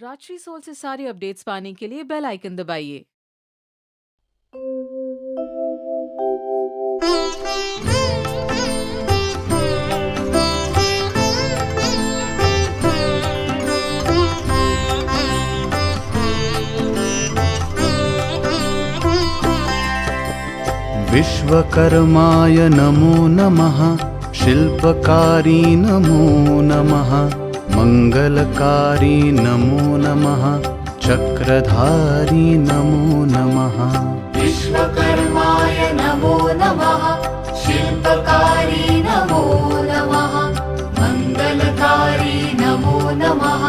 Rajshree soul से सारी updates पाने के लिए बेल आइकन दबाइए। विश्वकर्माय नमो नमः। शिल्पकारी नमो नमः। मंगलकारी नमो नमः। चक्रधारी नमो नमः। विश्वकर्माय नमो नमः। शिल्पकारी नमो नमः। मंगलकारी नमो नमः।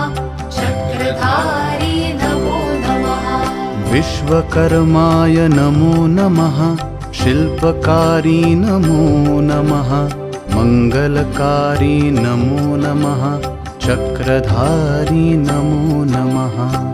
चक्रधारी नमो नमः। विश्वकर्माय नमो नमः। शिल्पकारी नमो नमः। मंगलकारी नमो नमः। चक्रधारी नमो नमः।